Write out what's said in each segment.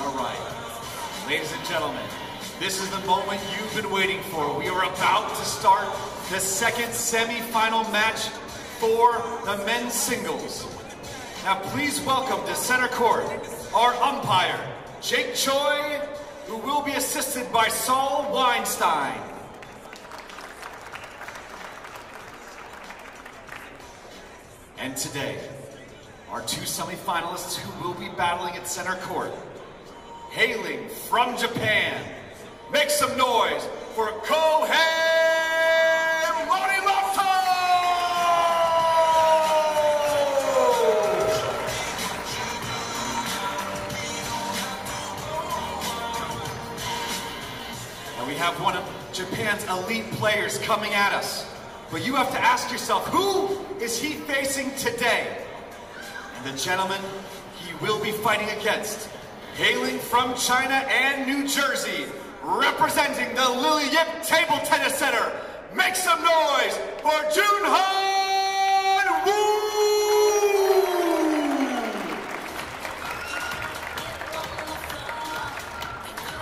All right, ladies and gentlemen, this is the moment you've been waiting for. We are about to start the second semi-final match for the men's singles. Now please welcome to center court our umpire, Jake Choi, who will be assisted by Saul Weinstein. And today, our two semifinalists who will be battling at center court, hailing from Japan, make some noise for Kohei Morimoto! And we have one of Japan's elite players coming at us. But you have to ask yourself, who is he facing today? And the gentleman he will be fighting against, hailing from China and New Jersey, representing the Lily Yip Table Tennis Center, make some noise for Junhan Woo!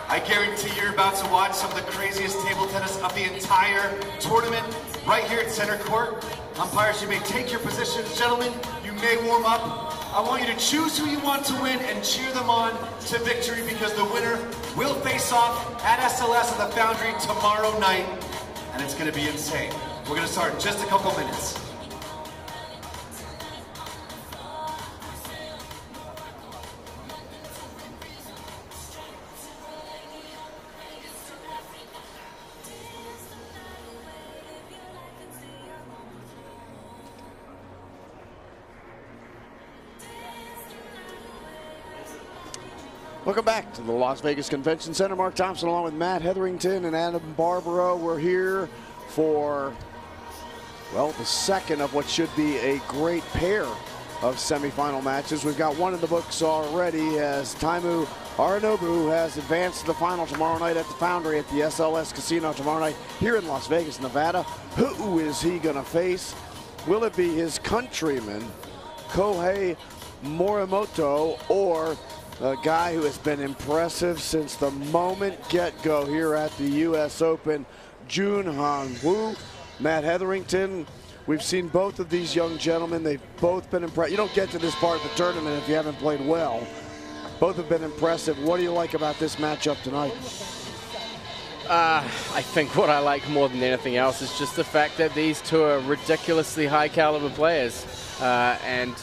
I guarantee you're about to watch some of the craziest table tennis of the entire tournament right here at center court. Umpires, you may take your positions. Gentlemen, you may warm up. I want you to choose who you want to win and cheer them on to victory, because the winner will face off at SLS at the Foundry tomorrow night, and it's going to be insane. We're going to start in just a couple minutes. Welcome back to the Las Vegas Convention Center. Mark Thompson along with Matt Hetherington and Adam Barbaro. We're here for, well, the second of what should be a great pair of semifinal matches. We've got one in the books already as Taimu Arinobu has advanced to the final tomorrow night at the Foundry at the SLS Casino tomorrow night here in Las Vegas, Nevada. Who is he going to face? Will it be his countryman, Kohei Morimoto, or a guy who has been impressive since the moment get-go here at the U.S. Open, Junhan Woo? Matt Hetherington, we've seen both of these young gentlemen. They've both been impressive. You don't get to this part of the tournament if you haven't played well. Both have been impressive. What do you like about this matchup tonight? I think what I like more than anything else is just the fact that these two are ridiculously high-caliber players. And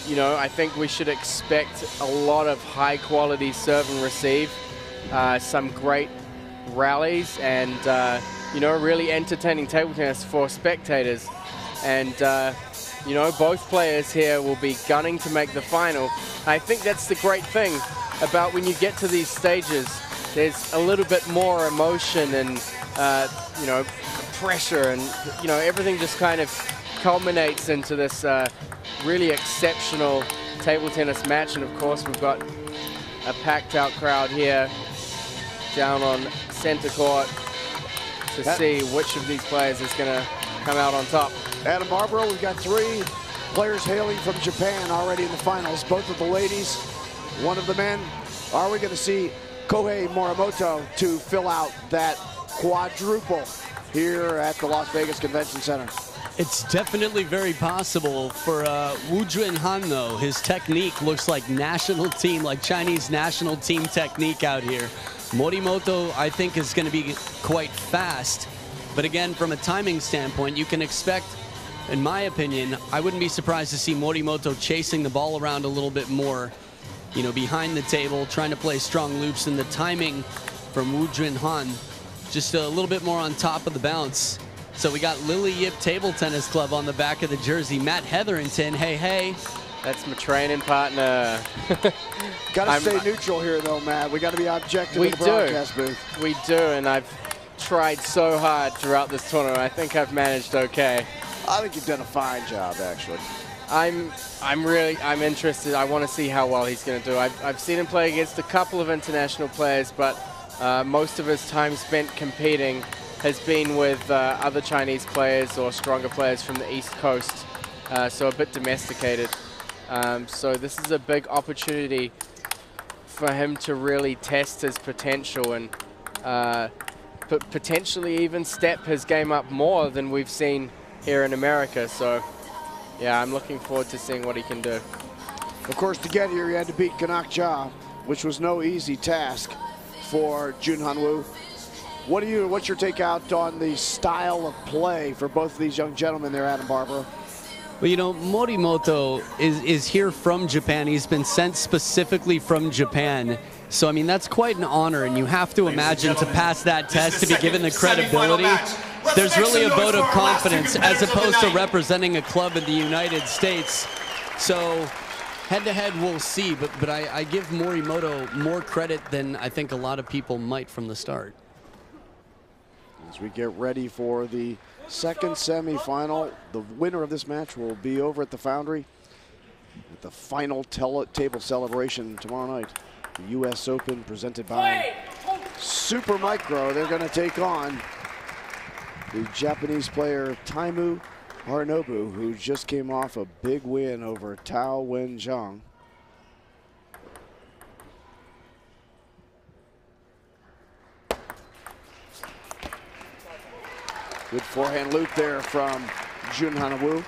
you know, I think we should expect a lot of high-quality serve and receive, some great rallies, and you know, really entertaining table tennis for spectators. And you know, both players here will be gunning to make the final. I think that's the great thing about when you get to these stages. There's a little bit more emotion and you know, pressure, and you know, everything just kind of culminates into this really exceptional table tennis match. And of course, we've got a packed out crowd here down on center court to see which of these players is going to come out on top. Adam Barbaro, we've got three players hailing from Japan already in the finals. Both of the ladies, one of the men. Are we going to see Kohei Morimoto to fill out that quadruple here at the Las Vegas Convention Center? It's definitely very possible for Wu Junhan, though. His technique looks like national team, like Chinese national team technique out here. Morimoto, I think, is going to be quite fast. But again, from a timing standpoint, you can expect, in my opinion, I wouldn't be surprised to see Morimoto chasing the ball around a little bit more, you know, behind the table, trying to play strong loops, and the timing from Wu Junhan just a little bit more on top of the bounce. So we got Lily Yip Table Tennis Club on the back of the jersey. Matt Hetherington, hey, hey. That's my training partner. Got to stay neutral here, though, Matt. We got to be objective in the broadcast booth. We do, and I've tried so hard throughout this tournament. I think I've managed okay. I think you've done a fine job, actually. I'm interested. I want to see how well he's going to do. I've seen him play against a couple of international players, but most of his time spent competing has been with other Chinese players or stronger players from the East Coast, so a bit domesticated. So this is a big opportunity for him to really test his potential and potentially even step his game up more than we've seen here in America. So, yeah, I'm looking forward to seeing what he can do. Of course, to get here, he had to beat Ganak Ja, which was no easy task for Junhan Wu. What's your take out on the style of play for both of these young gentlemen there, Adam Barbaro? Well, you know, Morimoto is here from Japan. He's been sent specifically from Japan. So, I mean, that's quite an honor, and you have to imagine to pass that test, to be given the credibility. There's really a vote of confidence as opposed to representing a club in the United States. So, head-to-head, we'll see, but I give Morimoto more credit than I think a lot of people might from the start. As we get ready for the second semifinal, the winner of this match will be over at the Foundry at the final table celebration tomorrow night. The U.S. Open presented by Super Micro. They're going to take on the Japanese player Taimu Harinobu, who just came off a big win over Tao Wen-zhang. Good forehand loop there from Junhan Wu.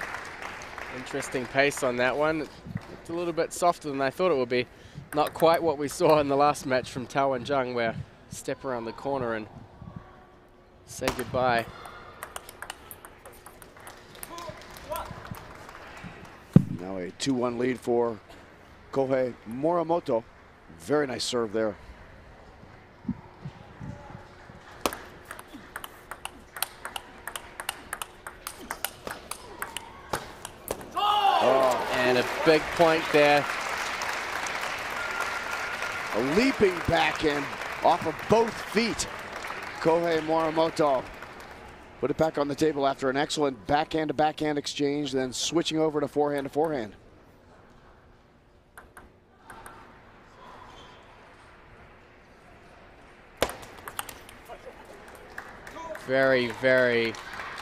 Interesting pace on that one. It's a little bit softer than I thought it would be. Not quite what we saw in the last match from Tao Wen-zhang, where step around the corner and say goodbye. Now a 2-1 lead for Kohei Morimoto. Very nice serve there. And a big point there. A leaping backhand off of both feet. Kohei Morimoto put it back on the table after an excellent backhand-to-backhand exchange, then switching over to forehand-to-forehand. Very, very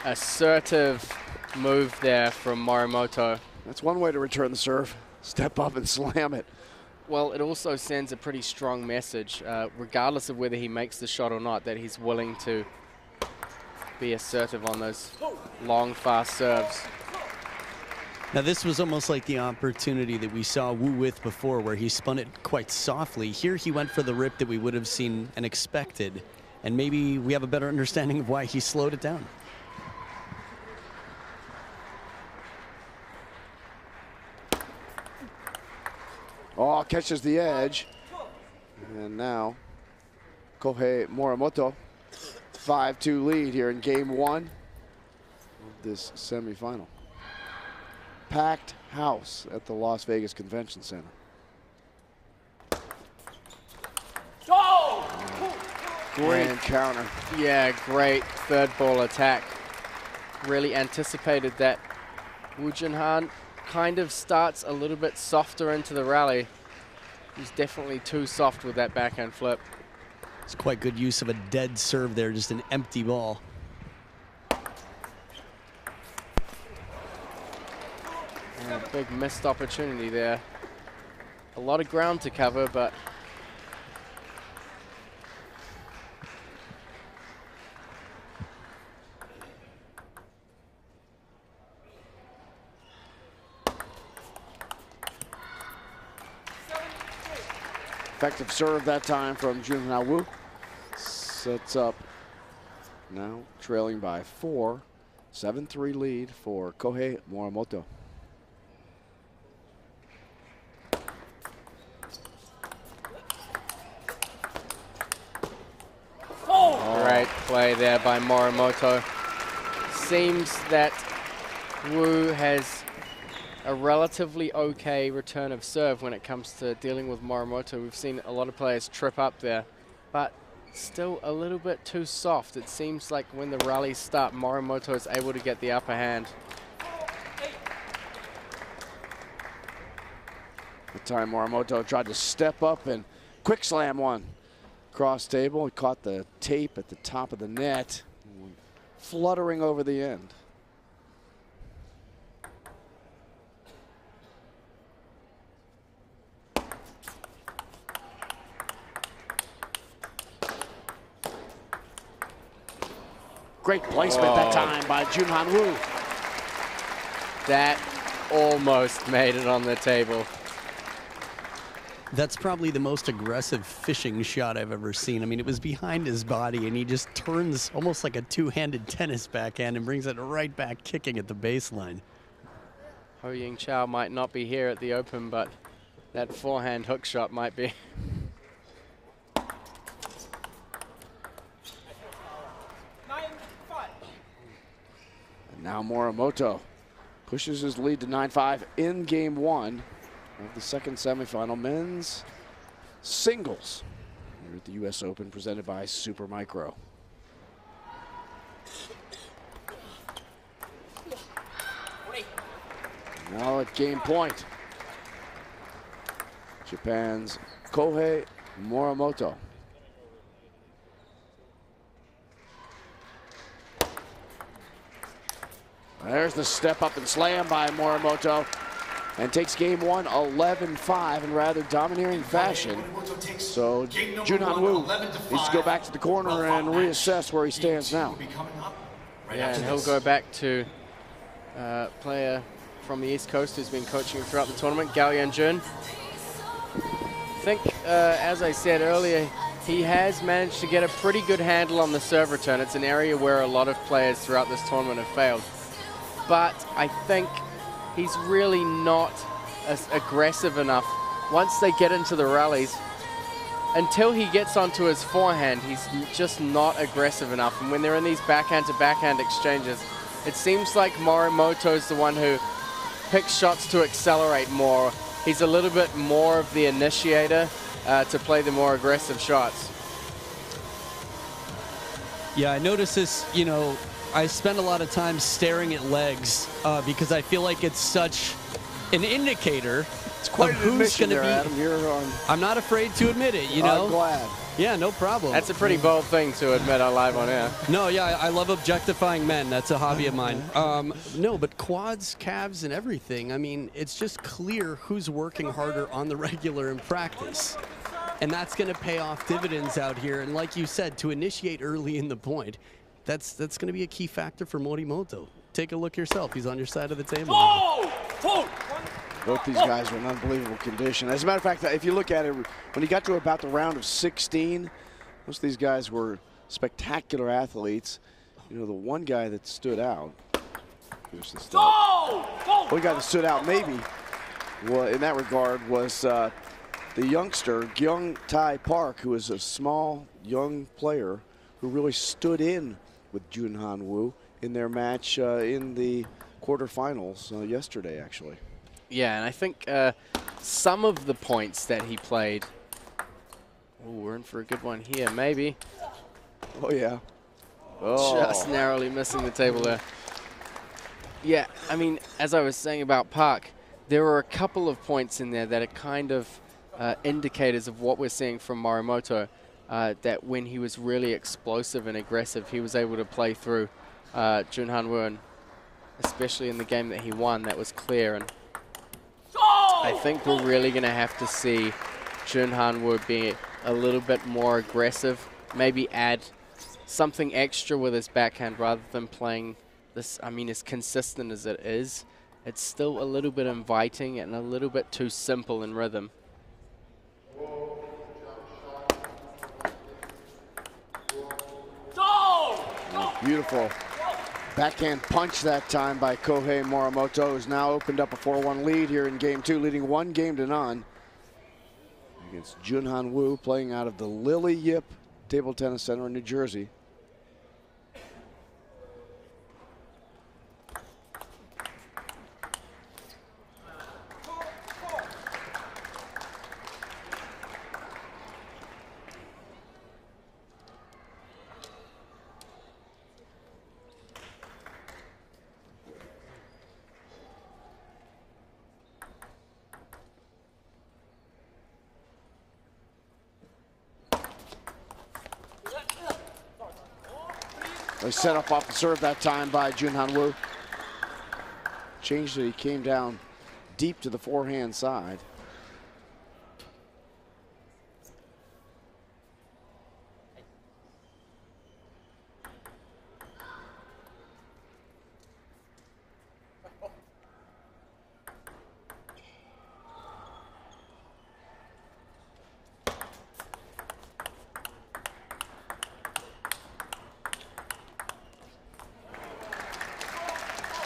assertive move there from Morimoto. That's one way to return the serve. Step up and slam it. Well, it also sends a pretty strong message, regardless of whether he makes the shot or not, that he's willing to be assertive on those long, fast serves. Now, this was almost like the opportunity that we saw Wu with before, where he spun it quite softly. Here he went for the rip that we would have seen and expected, and maybe we have a better understanding of why he slowed it down. Oh, catches the edge. And now Kohei Morimoto, 5-2 lead here in game one of this semifinal. Packed house at the Las Vegas Convention Center. Great counter. Yeah, great third ball attack. Really anticipated that. Wu Junhan kind of starts a little bit softer into the rally. He's definitely too soft with that backhand flip. It's quite good use of a dead serve there, just an empty ball. And a big missed opportunity there. A lot of ground to cover, but effective serve that time from Junhan Wu. Sets up now trailing by 4. 7-3 lead for Kohei Morimoto. Great play there by Morimoto. Seems that Wu has a relatively okay return of serve when it comes to dealing with Morimoto. We've seen a lot of players trip up there, but still a little bit too soft. It seems like when the rallies start, Morimoto is able to get the upper hand. The time Morimoto tried to step up and quick slam one. Cross table, he caught the tape at the top of the net, fluttering over the end. Great placement that time by Junhan Wu. That almost made it on the table. That's probably the most aggressive fishing shot I've ever seen. I mean, it was behind his body, and he just turns almost like a two-handed tennis backhand and brings it right back kicking at the baseline. Ho Ying Chow might not be here at the Open, but that forehand hook shot might be. And now Morimoto pushes his lead to 9-5 in game 1 of the second semifinal men's singles here at the U.S. Open, presented by Super Micro. Now at game point, Japan's Kohei Morimoto. There's the step up and slam by Morimoto, and takes game 1 11-5 in rather dominating fashion. So Junhan Wu needs to go back to the corner and reassess where he stands now. Yeah, and he'll go back to a player from the East Coast who's been coaching him throughout the tournament, Gao Yanjun. I think, as I said earlier, he has managed to get a pretty good handle on the serve return. It's an area where a lot of players throughout this tournament have failed. But I think he's really not as aggressive enough. Once they get into the rallies, until he gets onto his forehand, he's just not aggressive enough. And when they're in these backhand-to-backhand exchanges, it seems like Morimoto's the one who picks shots to accelerate more. He's a little bit more of the initiator to play the more aggressive shots. Yeah, I notice this, you know, I spend a lot of time staring at legs because I feel like it's such an indicator It's quite of an who's going to be. Adam. You're on. I'm not afraid to admit it, you know. I'm glad. Yeah, no problem. That's a pretty bold thing to admit on live on air. No, yeah, I love objectifying men. That's a hobby of mine. No, but quads, calves, and everything, I mean, it's just clear who's working harder on the regular in practice. And that's going to pay off dividends out here. And like you said, to initiate early in the point, that's going to be a key factor for Morimoto. Take a look yourself. He's on your side of the table. Both these guys are in unbelievable condition. As a matter of fact, if you look at it, when he got to about the round of 16, most of these guys were spectacular athletes. You know, the one guy that stood out, here's the stat. One guy that stood out maybe, well, in that regard, was the youngster, Gyung Tai Park, who is a small, young player who really stood in with Junhan Wu in their match in the quarterfinals yesterday, actually. Yeah, and I think some of the points that he played, oh, we're in for a good one here, maybe. Oh, yeah. Just narrowly missing the table there. Yeah, I mean, as I was saying about Park, there were a couple of points in there that are kind of indicators of what we're seeing from Morimoto, that when he was really explosive and aggressive, he was able to play through Junhan Wu, and especially in the game that he won, that was clear. And I think we're really going to have to see Junhan Wu be a little bit more aggressive, maybe add something extra with his backhand rather than playing this. I mean, as consistent as it is, it's still a little bit inviting and a little bit too simple in rhythm. Beautiful backhand punch that time by Kohei Morimoto, who's now opened up a 4-1 lead here in game 2, leading 1-0 against Junhan Wu, playing out of the Lily Yip Table Tennis Center in New Jersey. They set up off the serve that time by Junhan Wu. Changed it, he came down deep to the forehand side.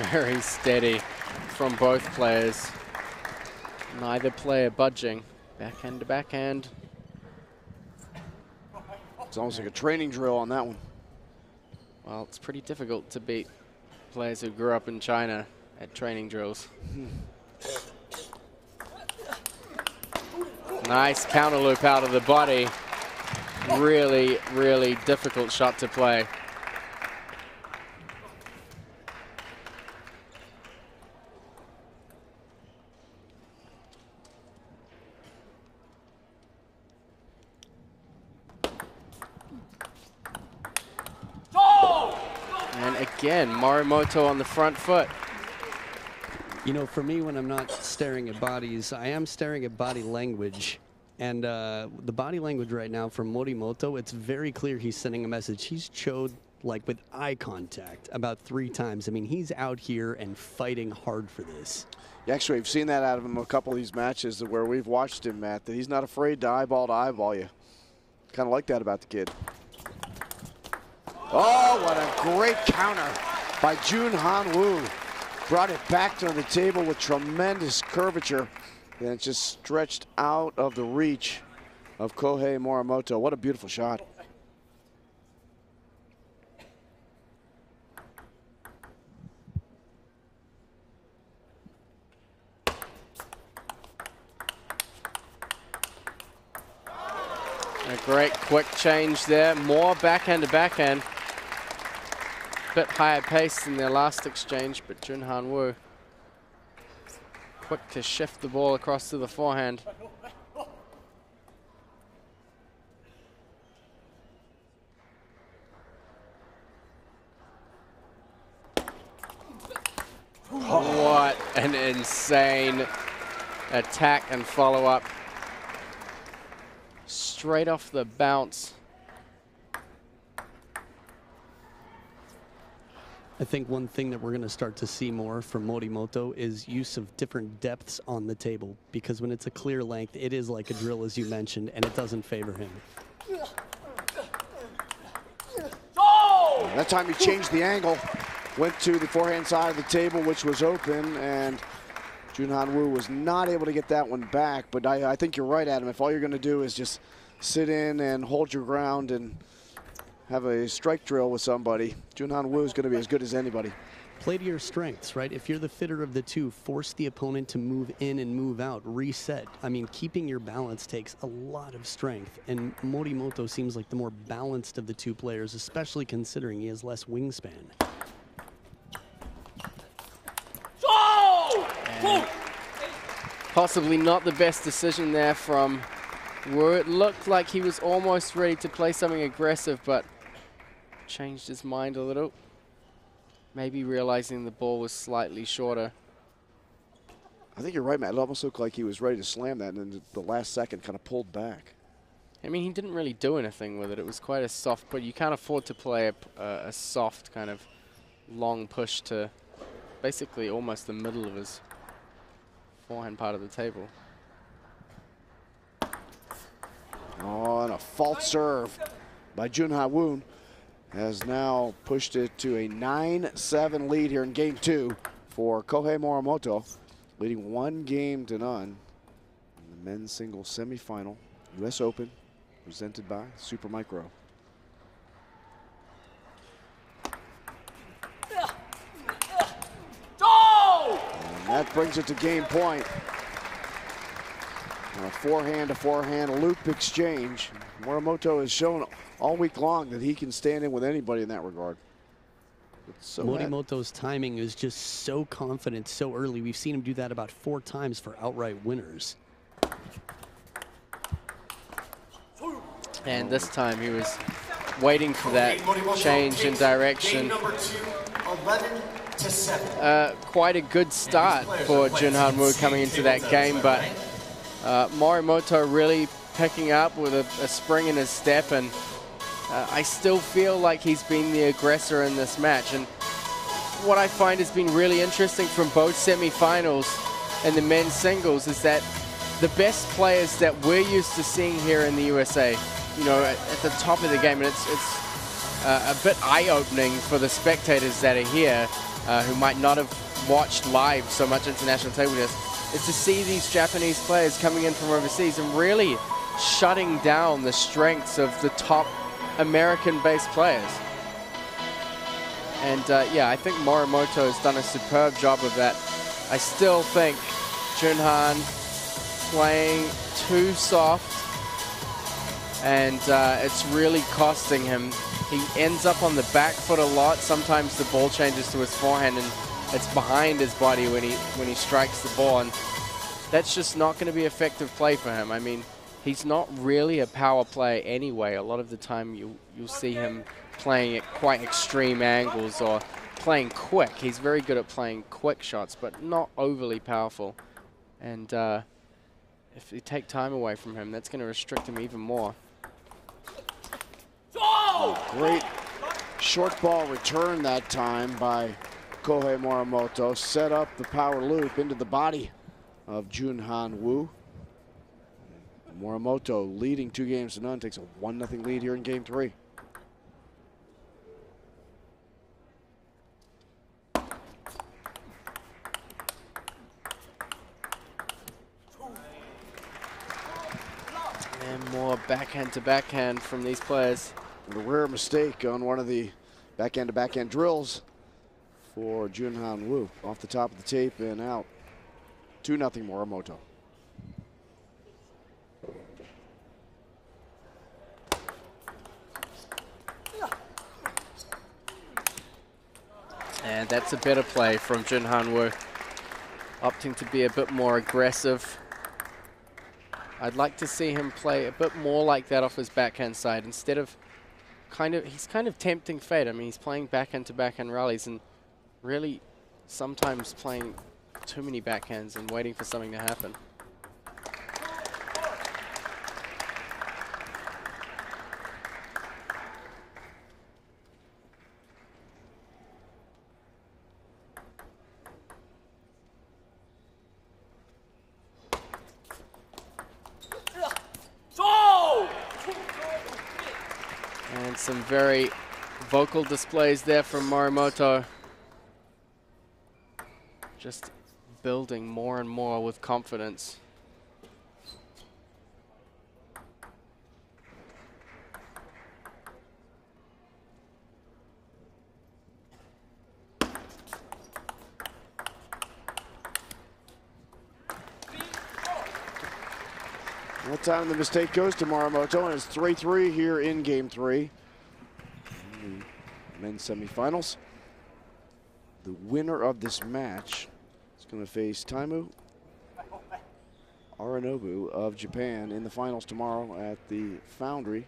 Very steady from both players. Neither player budging. Backhand to backhand. It's almost like a training drill on that one. Well, it's pretty difficult to beat players who grew up in China at training drills. Nice counter loop out of the body. Really, really difficult shot to play. And again, Morimoto on the front foot. You know, for me, when I'm not staring at bodies, I am staring at body language. And the body language right now from Morimoto, it's very clear he's sending a message. He's showed, like, with eye contact about 3 times. I mean, he's out here and fighting hard for this. Yeah, actually, we've seen that out of him a couple of these matches where we've watched him, Matt, that he's not afraid to eyeball you. Kind of like that about the kid. Oh, what a great counter by Junhan Wu. Brought it back to the table with tremendous curvature. And it's just stretched out of the reach of Kohei Morimoto. What a beautiful shot. A great quick change there. More backhand to backhand. Bit higher pace than their last exchange, but Junhan Wu quick to shift the ball across to the forehand. What an insane attack and follow-up. Straight off the bounce. I think one thing that we're going to start to see more from Morimoto is use of different depths on the table, because when it's a clear length, it is like a drill, as you mentioned, and it doesn't favor him. That time he changed the angle, went to the forehand side of the table, which was open, and Junhan Wu was not able to get that one back. But I think you're right, Adam. If all you're going to do is just sit in and hold your ground and have a strike drill with somebody, Junhan Wu is going to be as good as anybody. Play to your strengths, right? If you're the fitter of the two, force the opponent to move in and move out, reset. I mean, keeping your balance takes a lot of strength, and Morimoto seems like the more balanced of the two players, especially considering he has less wingspan. And possibly not the best decision there from Wu. It looked like he was almost ready to play something aggressive, but changed his mind a little. Maybe realizing the ball was slightly shorter. I think you're right, Matt. It almost looked like he was ready to slam that, and then the last second kind of pulled back. I mean, he didn't really do anything with it. It was quite a soft, but you can't afford to play a soft kind of long push to basically almost the middle of his forehand part of the table. Oh, and a false serve by Junhan Wu has now pushed it to a 9-7 lead here in game 2 for Kohei Morimoto, leading 1-0 in the men's singles semifinal, U.S. Open, presented by Super Micro. And that brings it to game point. On a forehand-to-forehand loop exchange. Morimoto has shown all week long that he can stand in with anybody in that regard. So Morimoto's timing is just so confident so early. We've seen him do that about 4 times for outright winners. And this time he was waiting for that change in direction. Game number 2, 11-7. Quite a good start for Junhan Wu coming into that game, but Morimoto really picking up with a spring in his step, and I still feel like he's been the aggressor in this match. And what I find has been really interesting from both semifinals and the men's singles is that the best players that we're used to seeing here in the USA, you know, at the top of the game, and it's a bit eye-opening for the spectators that are here, who might not have watched live so much international table tennis, is to see these Japanese players coming in from overseas and really shutting down the strengths of the top American-based players. And yeah, I think Morimoto has done a superb job of that. I still think Junhan playing too soft, and it's really costing him. He ends up on the back foot a lot. Sometimes the ball changes to his forehand and it's behind his body when he strikes the ball, and that's just not going to be effective play for him. I mean, he's not really a power player anyway. A lot of the time you'll see him playing at quite extreme angles or playing quick. He's very good at playing quick shots, but not overly powerful. And if you take time away from him, that's going to restrict him even more. Great short ball return that time by Kohei Morimoto. Set up the power loop into the body of Junhan Wu. Morimoto leading 2-0 takes a 1-0 lead here in game 3. And more backhand to backhand from these players. A rare mistake on one of the backhand to backhand drills for Junhan Wu. Off the top of the tape and out. 2-0 Morimoto. And that's a better play from Junhan Wu, opting to be a bit more aggressive. I'd like to see him play a bit more like that off his backhand side instead of he's kind of tempting fate. I mean, he's playing backhand to backhand rallies and really sometimes playing too many backhands and waiting for something to happen. And some very vocal displays there from Morimoto. Just building more and more with confidence. That time the mistake goes to Morimoto, and it's 3-3 here in game 3. Men's semifinals. The winner of this match is going to face Taimu Aranobu of Japan in the finals tomorrow at the Foundry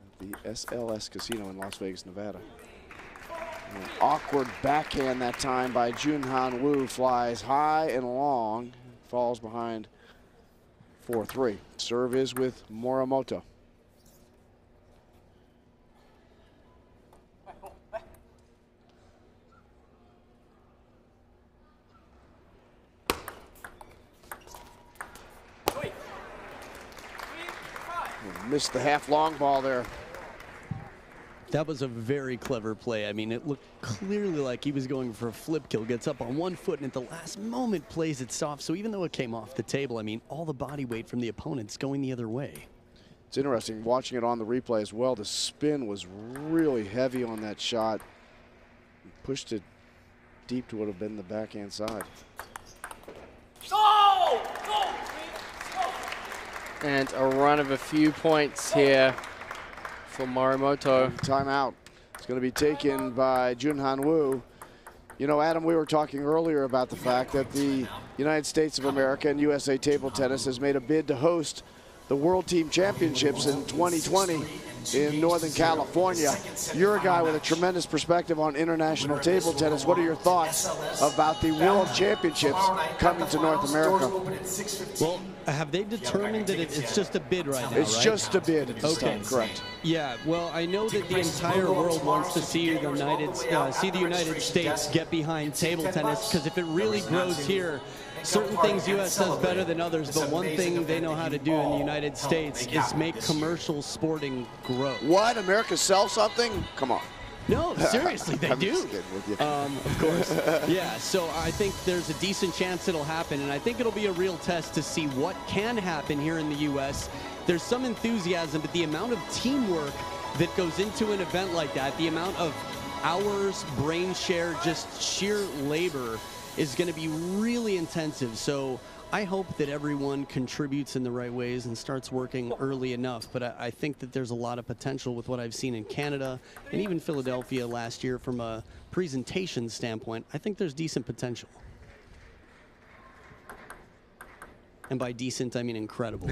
at the SLS Casino in Las Vegas, Nevada. An awkward backhand that time by Junhan Wu, flies high and long, falls behind 4-3. Serve is with Morimoto. Missed the half long ball there. That was a very clever play. I mean, it looked clearly like he was going for a flip kill. Gets up on one foot and at the last moment plays it soft. So even though it came off the table, I mean, all the body weight from the opponent's going the other way. It's interesting watching it on the replay as well. The spin was really heavy on that shot. Pushed it deep to what would have been the backhand side. And a run of a few points here for Morimoto. Timeout. It's going to be taken by Junhan Wu. You know, Adam, we were talking earlier about the fact that the United States of America and USA Table Tennis has made a bid to host the World Team Championships in 2020 in Northern California. You're a guy with a tremendous perspective on international table tennis. What are your thoughts about the World Championships coming to North America? Well, have they determined that it's just a bid right now, It's just a bid at this time, correct. Yeah, well, I know that the entire world wants to see the United States get behind table tennis, because if it really grows here, certain things U.S. does better than others, but one thing they know how to do in the United States is make commercial sporting grow. What? America sell something? Come on. No, seriously, they I'm do. just kidding with you. Of course. Yeah, so I think there's a decent chance it'll happen, and I think it'll be a real test to see what can happen here in the U.S. There's some enthusiasm, but the amount of teamwork that goes into an event like that, the amount of hours, brain share, just sheer labor is going to be really intensive. So I hope that everyone contributes in the right ways and starts working early enough. But I think that there's a lot of potential with what I've seen in Canada and even Philadelphia last year from a presentation standpoint. I think there's decent potential. And by decent, I mean incredible.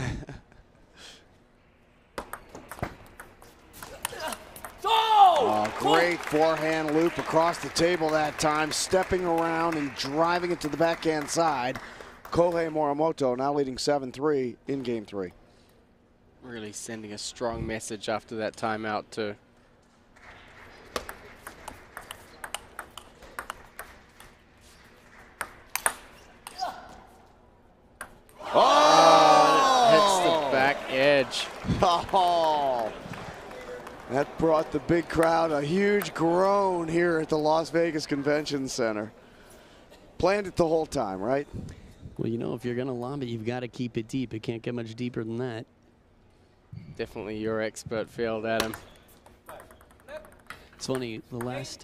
Great forehand loop across the table that time, stepping around and driving it to the backhand side. Kohei Morimoto now leading 7-3 in game 3. Really sending a strong message after that timeout too. Oh! Hits the back edge. Oh! That brought the big crowd a huge groan here at the Las Vegas Convention Center. Planned it the whole time, right? Well, you know, if you're going to lob it, you've got to keep it deep. It can't get much deeper than that. Definitely your expert field, Adam. It's funny, the last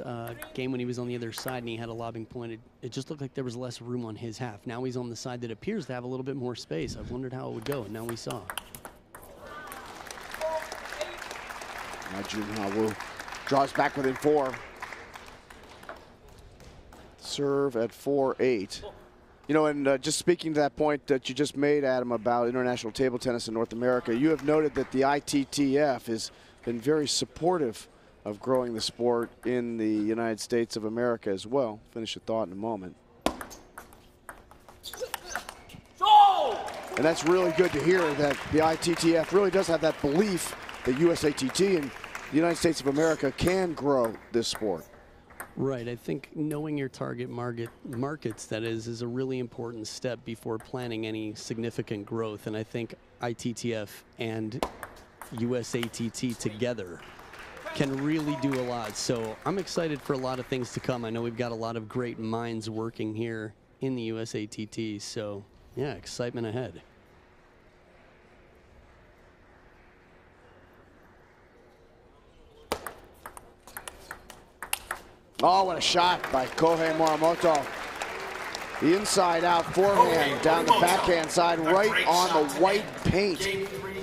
game when he was on the other side and he had a lobbing point, it just looked like there was less room on his half. Now he's on the side that appears to have a little bit more space. I've wondered how it would go, and now we saw. Now Junhan draws back within 4. Serve at 4-8. You know, and just speaking to that point that you just made, Adam, about international table tennis in North America, you have noted that the ITTF has been very supportive of growing the sport in the United States of America as well. Finish your thought in a moment. And that's really good to hear that the ITTF really does have that belief that USATT and the United States of America can grow this sport. Right. I think knowing your target markets, that is a really important step before planning any significant growth. And I think ITTF and USATT together can really do a lot. So I'm excited for a lot of things to come. I know we've got a lot of great minds working here in the USATT. So, yeah, excitement ahead. Oh, what a shot by Kohei Morimoto. The inside-out forehand down the backhand side, right on the white paint.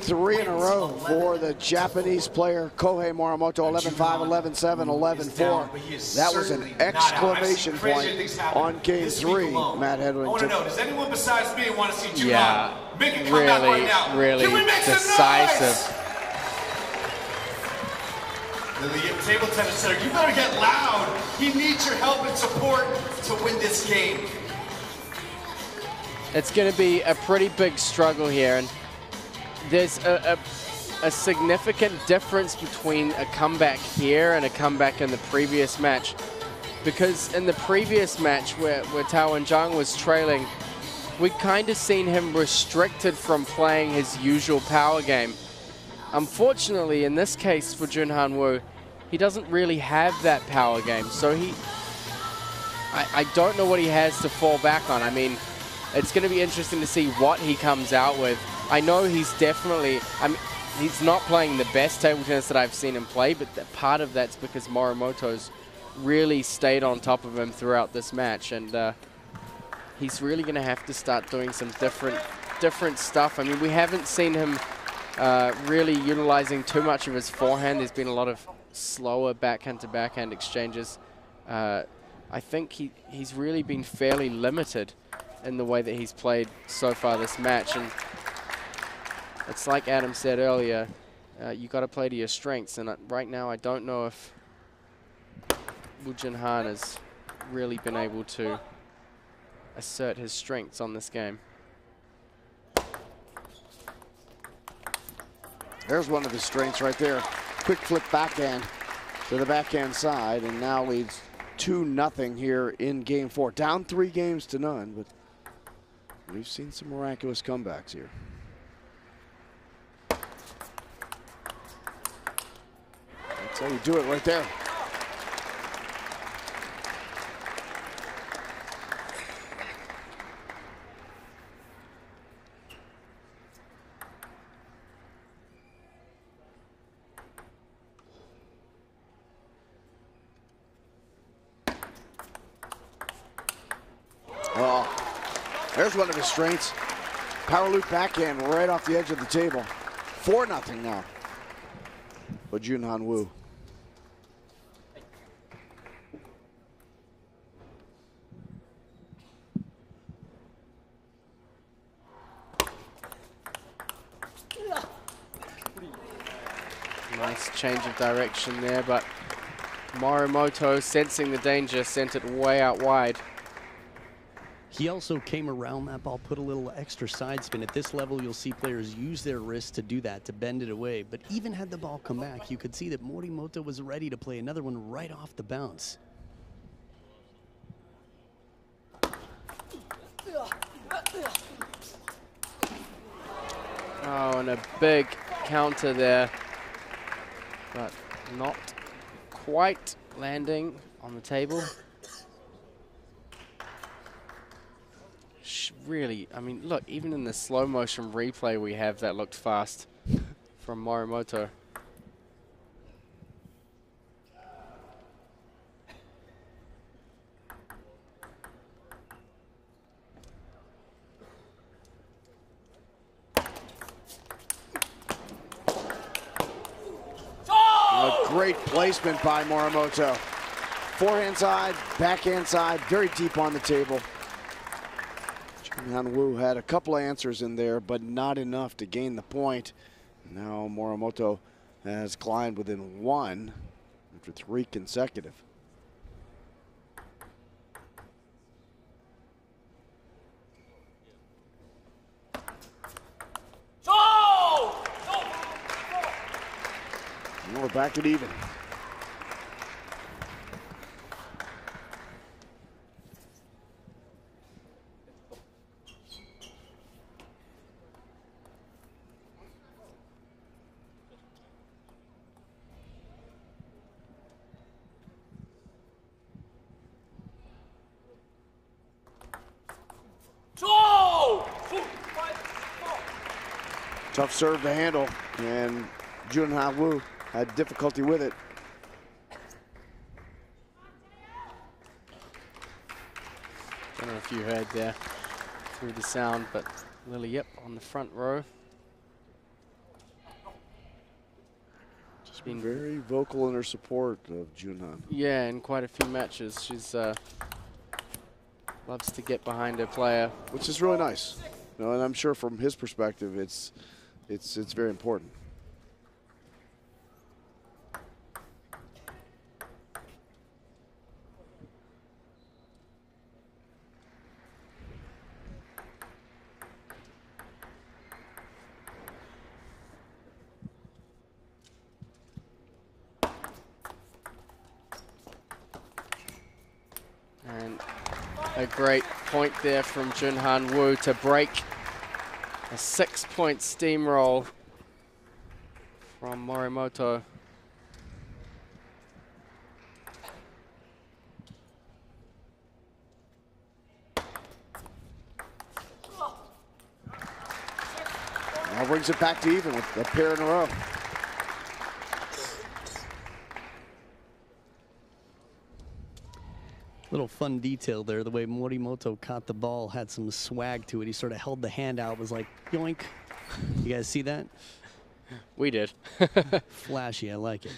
3 in a row for the Japanese player Kohei Morimoto. 11-5, 11-7, 11-4. That was an exclamation point on game 3, Matt Hetherington. I want to know, does anyone besides me want to see Junhan make a comeback really, right now? really Can we make decisive. some noise? The Table Tennis Center, you better get loud. He needs your help and support to win this game. It's going to be a pretty big struggle here, and there's a significant difference between a comeback here and a comeback in the previous match. Because in the previous match where Tao and Zhang was trailing, we'd kind of seen him restricted from playing his usual power game. Unfortunately, in this case for Junhan Wu, he doesn't really have that power game. So I don't know what he has to fall back on. I mean, it's going to be interesting to see what he comes out with. I know he's definitely, he's not playing the best table tennis that I've seen him play, but part of that's because Morimoto's really stayed on top of him throughout this match. And he's really going to have to start doing some different stuff. I mean, we haven't seen him really utilizing too much of his forehand. There's been a lot of slower backhand-to-backhand exchanges. I think he's really been fairly limited in the way that he's played so far this match. And it's like Adam said earlier, you got to play to your strengths. And right now, I don't know if Wu Junhan has really been able to assert his strengths on this game. There's one of his strengths right there. Quick flip backhand to the backhand side, and now leads 2-0 here in game 4. Down 3-0, but we've seen some miraculous comebacks here. That's how you do it right there. Oh, there's one of his strengths. Power loop backhand right off the edge of the table. 4-0 now. But Junhan Wu. Nice change of direction there, but Morimoto, sensing the danger, sent it way out wide. He also came around that ball, put a little extra side spin. At this level, you'll see players use their wrist to do that, to bend it away. But even had the ball come back, you could see that Morimoto was ready to play another one right off the bounce. Oh, and a big counter there, but not quite landing on the table. Really, I mean, look, even in the slow motion replay we have, that looked fast from Morimoto. A great placement by Morimoto. Forehand side, backhand side, very deep on the table. Junhan Wu had a couple of answers in there, but not enough to gain the point. Now Morimoto has climbed within one after 3 consecutive. And we're back at even. Tough serve to handle, and Junhan Wu had difficulty with it. Don't know if you heard there through the sound, but Lily Yip on the front row. Just been very vocal in her support of Junhan. Yeah, in quite a few matches. She's loves to get behind her player. Which is really nice. You know, and I'm sure from his perspective, it's very important. And a great point there from Junhan Wu to break a 6-point steamroll from Morimoto. Now brings it back to even with a pair in a row. Little fun detail there, the way Morimoto caught the ball had some swag to it. He sort of held the hand out, was like, yoink. You guys see that? We did. Flashy, I like it.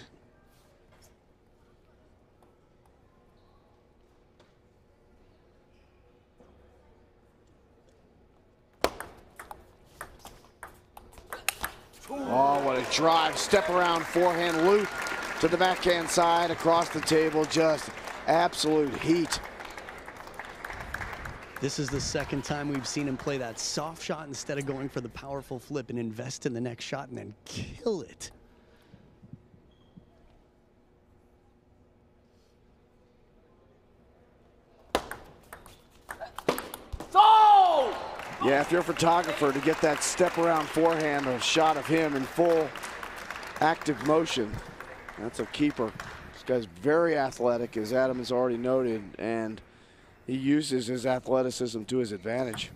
Oh, what a drive. Step around forehand loop to the backhand side across the table. Just absolute heat. This is the second time we've seen him play that soft shot instead of going for the powerful flip and invest in the next shot and then kill it. Yeah, if you're a photographer, to get that step around forehand, a shot of him in full active motion, that's a keeper. This guy's very athletic, as Adam has already noted, and he uses his athleticism to his advantage.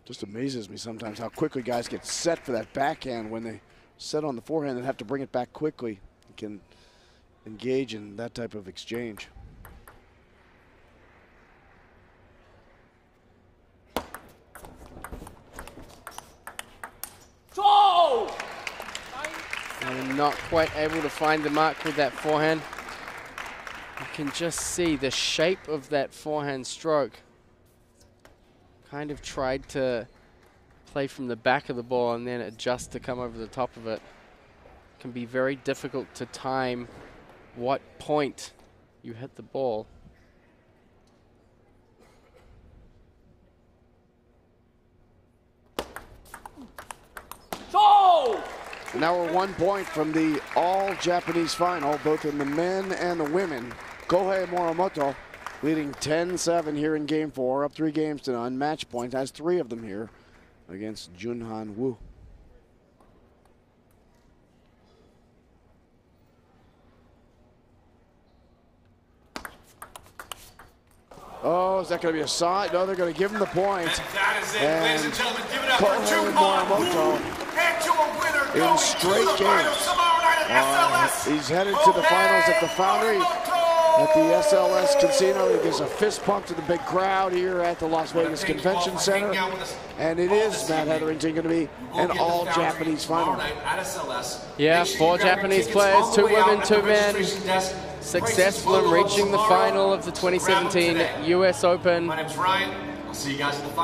Just amazes me sometimes how quickly guys get set for that backhand. When they set on the forehand and have to bring it back quickly, you can engage in that type of exchange. And not quite able to find the mark with that forehand. You can just see the shape of that forehand stroke. Kind of tried to play from the back of the ball and then adjust to come over the top of it. Can be very difficult to time what point you hit the ball. And now we're 1 point from the all-Japanese final, both in the men and the women. Kohei Morimoto leading 10-7 here in Game 4, up 3 games to none. Match point, has 3 of them here against Junhan Wu. Oh, is that going to be a side? No, they're going to give him the point. And that is it, ladies and gentlemen. Give it up for Kohei Junhan Morimoto and to a winner in going straight to the finals games. tomorrow night at SLS. He's headed to the finals at the Foundry at the SLS Casino. He gives a fist pump to the big crowd here at the Las Vegas Convention Center. And it is, Matt Hetherington, going to be an all-Japanese final. Yeah, 4 Japanese players, 2 women, 2 men. Successful in reaching the final of the 2017 US Open. My name's Ryan. I'll see you guys at the final.